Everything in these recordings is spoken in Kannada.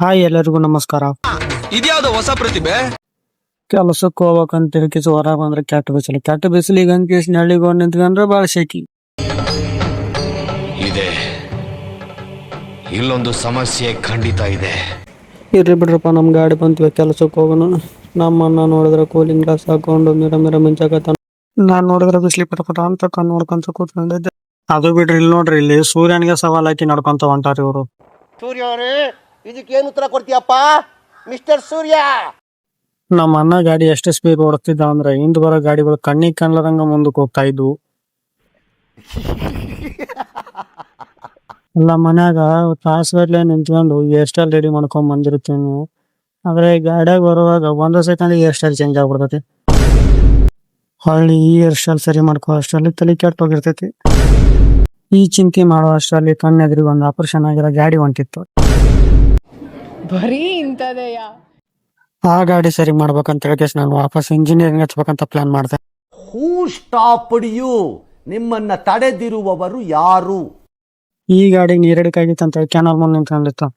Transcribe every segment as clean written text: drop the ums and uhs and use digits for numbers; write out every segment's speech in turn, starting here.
ಹಾಯ್, ಎಲ್ಲರಿಗೂ ನಮಸ್ಕಾರ. ಇದ್ಯಾವ್ದು ಹೊಸ ಪ್ರತಿಭೆ? ಕೆಲಸಕ್ಕೆ ಹೋಗ್ಬೇಕಂತ ಕಿಸ್ ಹೊರಗೆ ಬಂದ್ರೆ ಕೆಟ್ಟ ಬಿಸಿಲಿಗೆ ಅಂಕೇಶ್ ನಳ್ಳಿಗೆ ಹೋಗಿ ನಿಂತ್ಕೊಂಡ್ರೆ ಭಾಳ ಶೆಕಿ ಇದೆ. ಇಲ್ಲೊಂದು ಸಮಸ್ಯೆ ಖಂಡಿತ ಇದೆ. ಇರ್ರಿ ಬಿಡ್ರಪ್ಪ, ನಮ್ಮ ಗಾಡಿ ಬಂತೀವಿ, ಕೆಲಸಕ್ಕೆ ಹೋಗೋಣ. ನಮ್ಮನ್ನ ನೋಡಿದ್ರೆ ಕೂಲಿಂಗ್ ಗ್ಲಾಸ್ ಹಾಕೊಂಡು ಮಿರ ಮಿಂಚಾಕತ್ತಾನ. ನಾನು ನೋಡಿದ್ರೆ ಬಿಸಿಲಿ ಪಟ ಅಂತ ಕಣ್ಣು ನೋಡ್ಕೊಂತ ಕೂತ್ಕೊಂಡಿದ್ದೆ. ಅದು ಬಿಡ್ರಿ, ಇಲ್ಲಿ ನೋಡ್ರಿ, ಇಲ್ಲಿ ಸೂರ್ಯನಿಗೆ ಸವಾಲ್ ಹಾಕಿ ನಡ್ಕೊಂತ ಹೊಂಟಾರಿ ಇವರು. ಸೂರ್ಯ ಅವರೇ, ಇದಕ್ಕೇನು ಉತ್ತರ ಕೊಡ್ತೀಯಪ್ಪ ಮಿಸ್ಟರ್ ಸೂರ್ಯ? ನಮ್ಮ ಅಣ್ಣ ಗಾಡಿ ಎಷ್ಟು ಸ್ಪೀಡ್ ಓಡಿಸ್ತಿದ್ದ ಅಂದ್ರೆ ಹಿಂದ್ ಬರೋ ಗಾಡಿಗಳು ಕಣ್ಣಿಗೆ ಕಾಣ್ಲದಂಗ ಮುಂದಕ್ಕೆ ಹೋಗ್ತಾ ಇದ್ವು. ಎಲ್ಲ ಮನ್ಯಾಗ ತಾಸುಗಟ್ಲೆ ನಿಂತ್ಕೊಂಡು ಹೇರ್ ಸ್ಟೈಲ್ ರೆಡಿ ಮಾಡ್ಕೊಂಡ್ ಬಂದಿರ್ತೀನಿ. ಆದ್ರೆ ಗಾಡಿಯಾಗ ಬರುವಾಗ ಒಂದ್ ಸೆಕೆಂಡ್ ಹೇರ್ ಸ್ಟೈಲ್ ಚೇಂಜ್ ಆಗ್ಬಿಡ್ತೈತಿ. ಹೊಳ್ಳಿ ಈ ಹೇರ್ ಸ್ಟೈಲ್ ಸರಿ ಮಾಡ್ಕೋ ಅಷ್ಟರಲ್ಲಿ ತಲೆ ಕೆಟ್ಟ ಹೋಗಿರ್ತೈತಿ. ಈ ಚಿಂತೆ ಮಾಡೋ ಅಷ್ಟರಲ್ಲಿ ಕಣ್ಣೆದ್ರಿಗೆ ಒಂದು ಆಪರೇಷನ್ ಆಗಿರೋ ಗಾಡಿ ಹೊಂಟಿತ್ತು. ಬರೀ ಇಂಥದೆಯಾ? ಆ ಗಾಡಿ ಸರಿ ಮಾಡ್ಬೇಕಂತ ಹೇಳಿ ನಾನು ವಾಪಸ್ ಇಂಜಿನಿಯರಿಂಗ್ ಹಚ್ಬೇಕಂತ ಪ್ಲಾನ್ ಮಾಡಿದೆ. ಹೂ ಸ್ಟಾಪ್ಡ್ ಯು? ನಿಮ್ಮನ್ನ ತಡೆದಿರುವವರು ಯಾರು? ಈ ಗಾಡಿ ನೀರಡಿಕಾಗಿತ್ತು ಅಂತ ಕೆನಾಲ್ ಮುಂದೆ ನಿಂತ್ಕೊಂಡಿತ್ತು.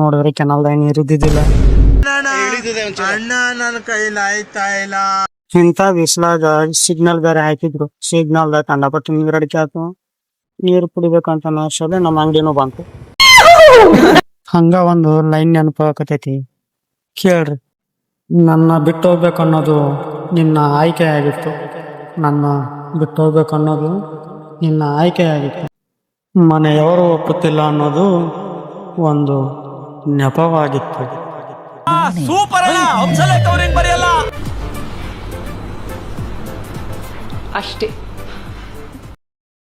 ನೋಡಿದ್ರೆ ಕೆನಾಲ್ದಾಗ ನೀರು ಇದ್ದಿದ್ದಿಲ್ಲ. ಇಂಥ ಬಿಸ್ಲಾಗ ಸಿಗ್ನಲ್ ಬೇರೆ ಹಾಕಿದ್ರು. ಸಿಗ್ನಲ್ದಾಗ ಕಂಡಪಟ್ಟು ನೀರಡಿಕೆ ಆಯ್ತು. ನೀರು ಕುಡಿಬೇಕಂತ ಅನ್ಸೋದೆ ನಮ್ಮ ಅಂಗಡಿನೂ ಬಂತು. ಹಂಗ ಒಂದು ಲೈನ್ ನೆನಪಾಕತೈತಿ, ಕೇಳ್ರಿ. ನನ್ನ ಬಿಟ್ಟು ಹೋಗ್ಬೇಕು ಅನ್ನೋದು ನಿನ್ನ ಆಯ್ಕೆ ಆಗಿತ್ತು. ನನ್ನ ಬಿಟ್ಟು ಹೋಗ್ಬೇಕು ಅನ್ನೋದು ನಿನ್ನ ಆಯ್ಕೆ ಆಗಿತ್ತು. ಮನೆಯವರು ಒಪ್ಪುತ್ತಿಲ್ಲ ಅನ್ನೋದು ಒಂದು ನೆಪವಾಗಿತ್ತು. ಸೂಪರ್ ಅಣ್ಣ, ಹಂಸಲೇಖ ಅವ್ರೇನ್ ಬರೆಯಲ್ಲ ಅಷ್ಟೇ.